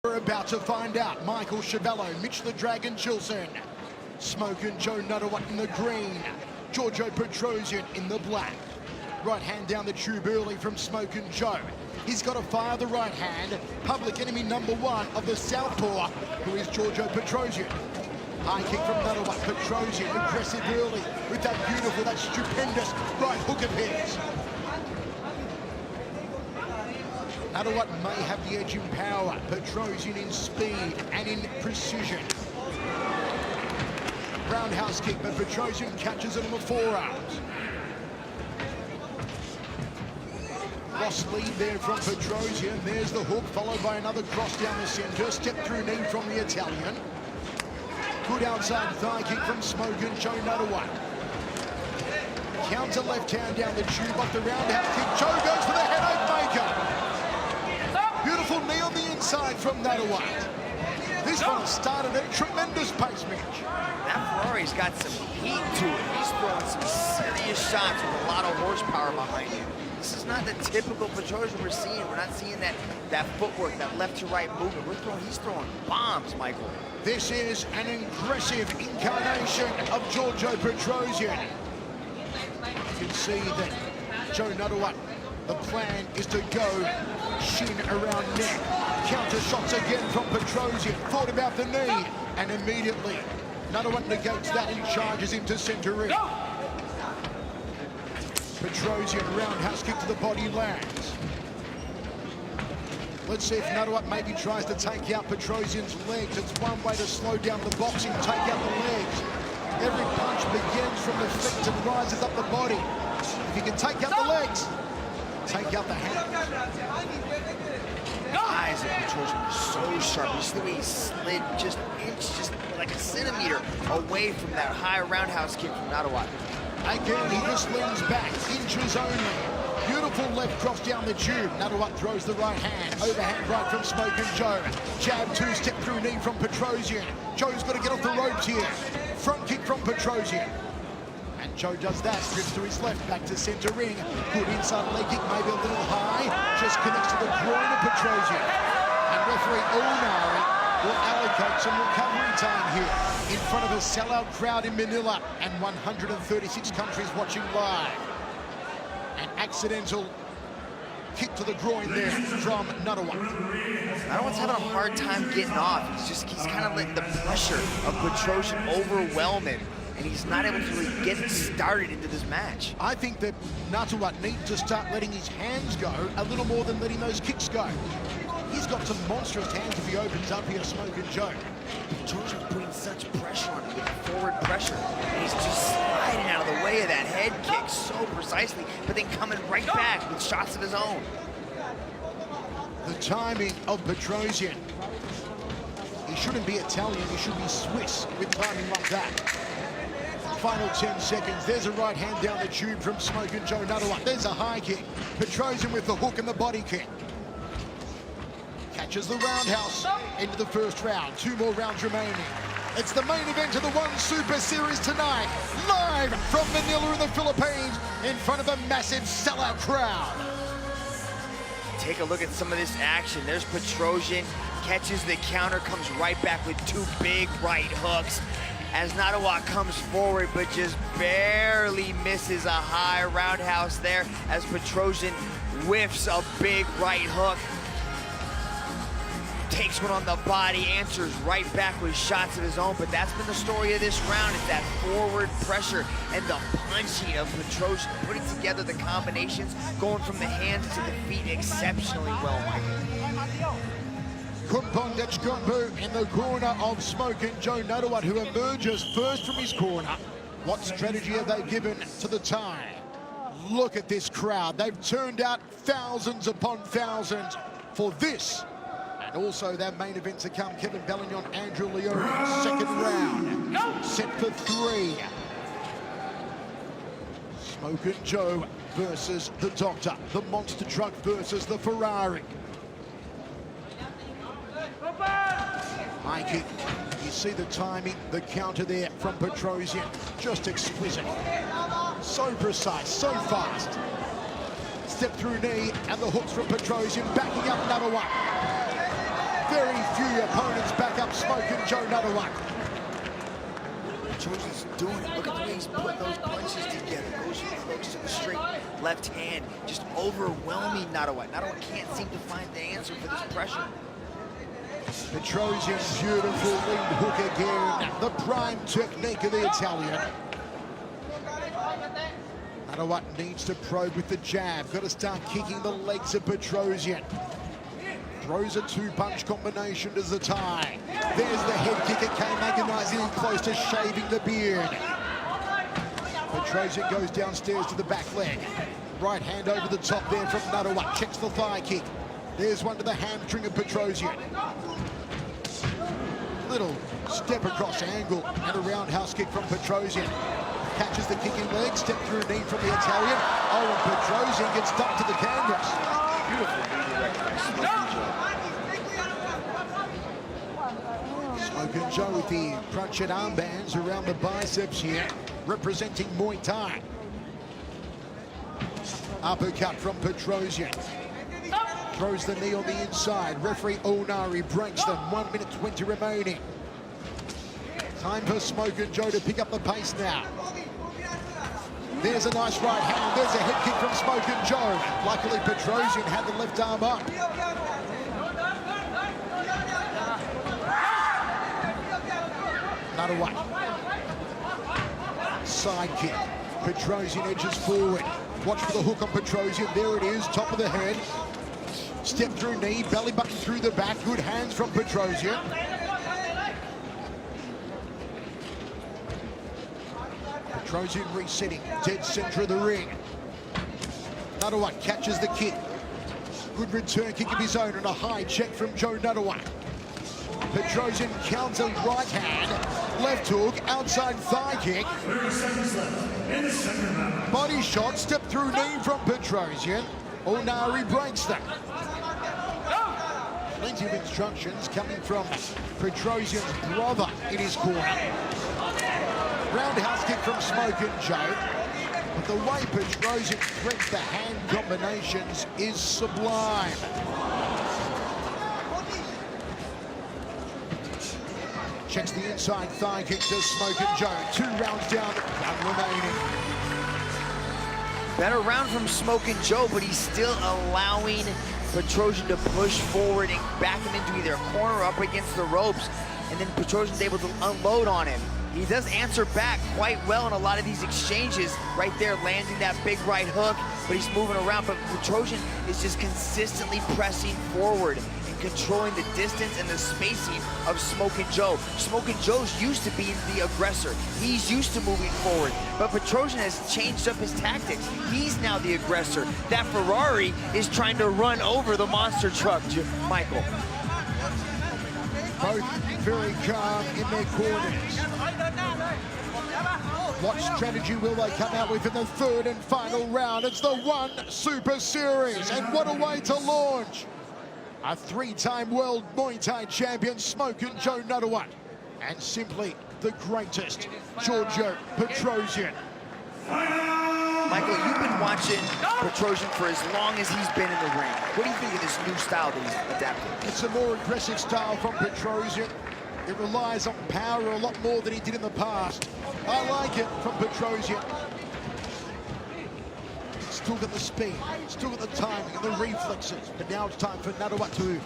We're about to find out. Michael Chavello, Mitch the Dragon Chilson, Smokin' Joe NATTAWUT in the green, Giorgio Petrosyan in the black. Right hand down the tube early from Smokin' Joe. He's got to fire the right hand. Public enemy number one of the southpaw, who is Giorgio Petrosyan. High kick from NATTAWUT. Petrosyan aggressive early with that beautiful, that stupendous right hook of his. NATTAWUT may have the edge in power. Petrosyan in speed and in precision. Roundhouse kick, but Petrosyan catches it on the forearms. Cross lead there from Petrosyan. There's the hook, followed by another cross down the center. Step through knee from the Italian. Good outside thigh kick from Smokin' Joe NATTAWUT. Counter left hand down the tube off the roundhouse kick. Joe goes for the headache maker. Beautiful knee on the inside from NATTAWUT. This one started at a tremendous pace, Mitch. That Ferrari's got some heat to it. He's throwing some serious shots with a lot of horsepower behind him. This is not the typical Petrosyan we're seeing. We're not seeing that footwork, that left to right movement. He's throwing bombs, Michael. This is an aggressive incarnation of Giorgio Petrosyan. You can see that Joe NATTAWUT, the plan is to go shin around neck. Counter shots again from Petrosyan. Thought about the knee, and immediately NATTAWUT negates that and charges him to center ring. Petrosyan roundhouse kick to the body lands. Let's see if NATTAWUT maybe tries to take out Petrosyan's legs. It's one way to slow down the boxing, take out the legs. Every punch begins from the feet and rises up the body. If you can take out the legs, take out the hands. The eyes of Petrosyan are so sharp. You see the way he slid just like a centimeter away from that high roundhouse kick from NATTAWUT. Again, he just leans back, inches only. Beautiful left cross down the tube. NATTAWUT throws the right hand. Overhand right from Smokin' Joe. Jab two, step through knee from Petrosyan. Joe's got to get off the ropes here. Front kick from Petrosyan. And Joe does that, strips to his left, back to center ring. Good inside leg kick, maybe a little high. Just connects to the groin of Petrosyan. And referee Ulnari will allocate some recovery time here in front of a sellout crowd in Manila and 136 countries watching live. An accidental kick to the groin there from NATTAWUT. NATTAWUT's having a hard time getting off. He's kind of letting the pressure of Petrosyan overwhelm him, and he's not able to really get started into this match. I think that NATTAWUT needs to start letting his hands go a little more than letting those kicks go. He's got some monstrous hands if he opens up here, Smokin' Joe. Petrosyan's putting such pressure on him, with forward pressure, and he's just sliding out of the way of that head kick so precisely, but then coming right back with shots of his own. The timing of Petrosyan. He shouldn't be Italian, he should be Swiss with timing like that. Final 10 seconds. There's a right hand down the tube from Smokin' Joe NATTAWUT. There's a high kick. Petrosyan with the hook and the body kick. Catches the roundhouse into the first round. 2 more rounds remaining. It's the main event of the One Super Series tonight. Live from Manila in the Philippines in front of a massive sellout crowd. Take a look at some of this action. There's Petrosyan, catches the counter, comes right back with 2 big right hooks. As NATTAWUT comes forward, but just barely misses a high roundhouse there as Petrosyan whiffs a big right hook. Takes one on the body, answers right back with shots of his own, but that's been the story of this round. It's that forward pressure and the punching of Petrosyan, putting together the combinations, going from the hands to the feet exceptionally well, Michael. Kumpondech Gumbu in the corner of Smokin' Joe NATTAWUT, who emerges first from his corner. What strategy have they given to the tie? Look at this crowd. They've turned out thousands upon thousands for this. And also their main event to come, Kevin Bellignon, Andrew Leone, second round. Set for 3. Smokin' Joe versus the Doctor. The monster truck versus the Ferrari. High kick. You see the timing, the counter there from Petrosyan. Just exquisite. So precise, so fast. Step through knee, and the hooks from Petrosyan backing up NATTAWUT. Very few opponent's back up, Smoking Joe NATTAWUT. Petrosyan's doing it. Look at the way he's putting those punches together. Goes close to the straight left hand, just overwhelming NATTAWUT. NATTAWUT can't seem to find the answer for this pressure. Petrosyan's beautiful lead hook again. The prime technique of the Italian. NATTAWUT needs to probe with the jab. Got to start kicking the legs of Petrosyan. Throws a two-punch combination as the tie. There's the head kick. It came agonizingly close to shaving the beard. Petrosyan goes downstairs to the back leg. Right hand over the top there from NATTAWUT. Checks the thigh kick. There's one to the hamstring of Petrosyan. Little step across angle and a roundhouse kick from Petrosyan. Catches the kicking leg, step through knee from the Italian. Oh, and Petrosyan gets dumped to the canvas. Beautiful redirect by Smoking Joe. Smoking Joe with the crochet armbands around the biceps here, representing Muay Thai. Uppercut from Petrosyan. Throws the knee on the inside. Referee Onari breaks them. 1 minute 20 remaining. Time for Smoking Joe to pick up the pace now. There's a nice right hand. There's a head kick from Smoking Joe. Luckily, Petrosyan had the left arm up. NATTAWUT. Side kick. Petrosyan edges forward. Watch for the hook on Petrosyan. There it is, top of the head. Step through knee, belly button through the back. Good hands from Petrosyan. Petrosyan resetting, dead center of the ring. NATTAWUT catches the kick. Good return kick of his own and a high check from Joe NATTAWUT. Petrosyan counter right hand, left hook, outside thigh kick. 30 seconds left in the second round. Body shot, step through knee from Petrosyan. Onari breaks them. Plenty of instructions coming from Petrosyan's brother in his corner. Roundhouse kick from Smoking Joe. But the way Petrosyan threads the hand combinations is sublime. Checks the inside thigh kick to Smoking Joe. 2 rounds down, 1 remaining. Better round from Smoking Joe, but he's still allowing Petrosyan to push forward and back him into either a corner or up against the ropes. And then Petrosyan's able to unload on him. He does answer back quite well in a lot of these exchanges. Right there, landing that big right hook, but he's moving around. But Petrosyan is just consistently pressing forward and controlling the distance and the spacing of Smoking Joe. Smoking Joe's used to being the aggressor. He's used to moving forward. But Petrosyan has changed up his tactics. He's now the aggressor. That Ferrari is trying to run over the monster truck, Michael. Both very calm in their corners. What strategy will they come out with in the third and final round? It's the One Super Series, and what a way to launch. A 3-time world Muay Thai champion, Smoking Joe NATTAWUT, and simply the greatest, Giorgio Petrosyan. Michael, you've been watching Petrosyan for as long as he's been in the ring. What do you think of this new style that he's adapted? It's a more aggressive style from Petrosyan. It relies on power a lot more than he did in the past. I like it from Petrosyan. Still got the speed, still got the timing and the reflexes. But now it's time for NATTAWUT to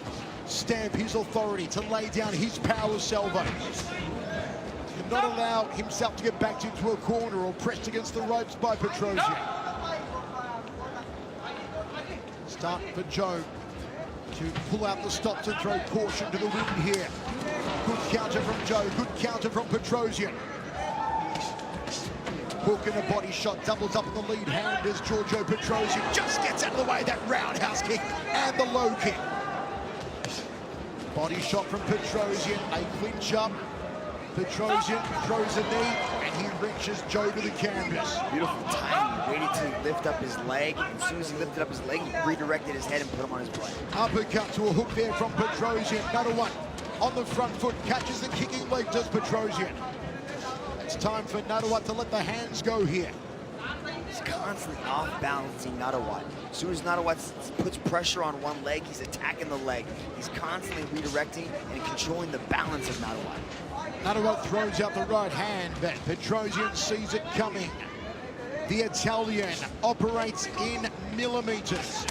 stamp his authority, to lay down his power salvo. To not allow himself to get backed into a corner or pressed against the ropes by Petrosyan. Start for Joe to pull out the stops and throw caution to the wind here. Good counter from Joe, good counter from Petrosyan. Hook and a body shot, doubles up in the lead hand as Giorgio Petrosyan just gets out of the way. That roundhouse kick and the low kick. Body shot from Petrosyan, a clinch up. Petrosyan throws a knee and he reaches Joe to the canvas. Beautiful timing. He waited to lift up his leg. As soon as he lifted up his leg, he redirected his head and put him on his butt. Uppercut to a hook there from Petrosyan. NATTAWUT on the front foot, catches the kicking leg, does Petrosyan. It's time for NATTAWUT to let the hands go here. He's constantly off-balancing NATTAWUT. As soon as NATTAWUT puts pressure on one leg, he's attacking the leg. He's constantly redirecting and controlling the balance of NATTAWUT. NATTAWUT throws out the right hand, but Petrosyan sees it coming. The Italian operates in millimeters.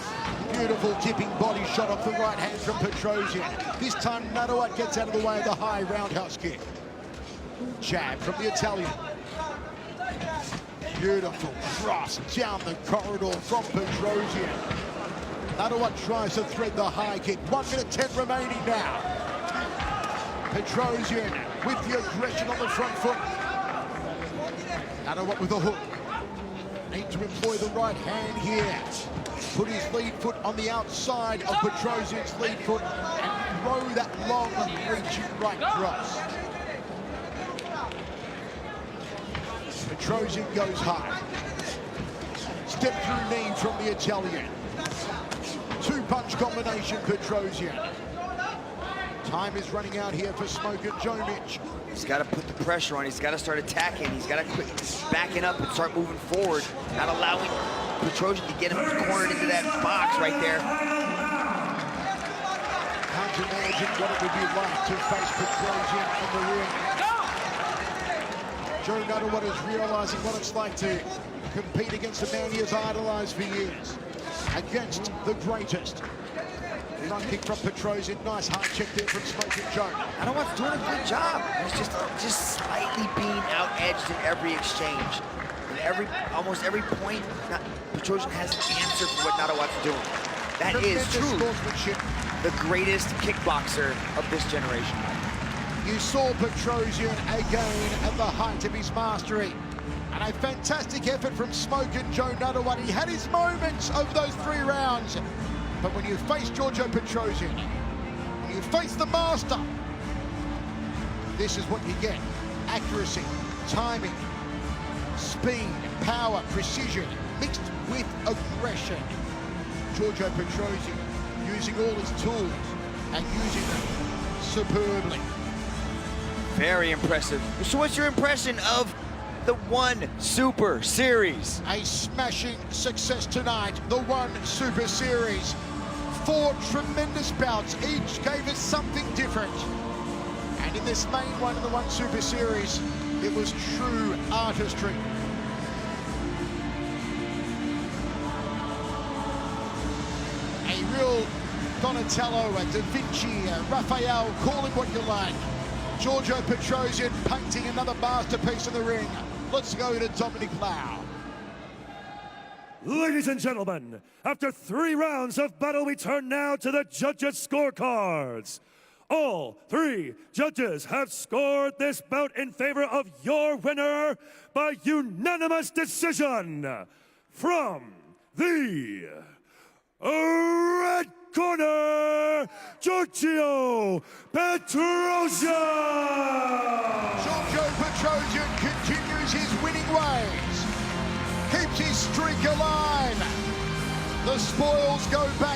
Beautiful dipping body shot off the right hand from Petrosyan. This time NATTAWUT gets out of the way of the high roundhouse kick. Jab from the Italian. Beautiful cross down the corridor from Petrosyan. NATTAWUT tries to thread the high kick. 1 minute 10 remaining now. Petrosyan with the aggression on the front foot. NATTAWUT with a hook. Need to employ the right hand here. Put his lead foot on the outside of Petrosyan's lead foot and throw that long reaching right cross. Petrosyan goes high. Step through knee from the Italian. Two-punch combination, Petrosyan. Time is running out here for Smoker Jovic. He's got to put the pressure on. He's got to start attacking. He's got to quit backing up and start moving forward, not allowing Petrosyan to get him cornered into that box right there. Can't imagine what it would be like to face Petrosyan in the ring. Joe NATTAWUT is realizing what it's like to compete against a man he has idolized for years. Against the greatest. Front kick from Petrosyan. Nice hard check there from Smoking Joe. NATTAWUT's doing a good job. He's just slightly being out-edged in every exchange. In almost every point, Petrosyan has an answer for what NATTAWUT's doing. That is truly the greatest kickboxer of this generation. You saw Petrosyan again at the height of his mastery. And a fantastic effort from Smoking Joe NATTAWUT. He had his moments over those 3 rounds. But when you face Giorgio Petrosyan, when you face the master, this is what you get. Accuracy, timing, speed, power, precision, mixed with aggression. Giorgio Petrosyan using all his tools and using them superbly. Very impressive. So what's your impression of the One Super Series? A smashing success tonight, the One Super Series. 4 tremendous bouts, each gave us something different. And in this main one in the One Super Series, it was true artistry. A real Donatello, a Da Vinci, a Raphael, call it what you like. Giorgio Petrosyan painting another masterpiece in the ring. Let's go to Dominic Lau. Ladies and gentlemen, after 3 rounds of battle, we turn now to the judges' scorecards. All 3 judges have scored this bout in favor of your winner by unanimous decision. From the red corner, Giorgio Petrosyan. Giorgio Petrosyan continues his winning ways. Keeps his streak alive. The spoils go back.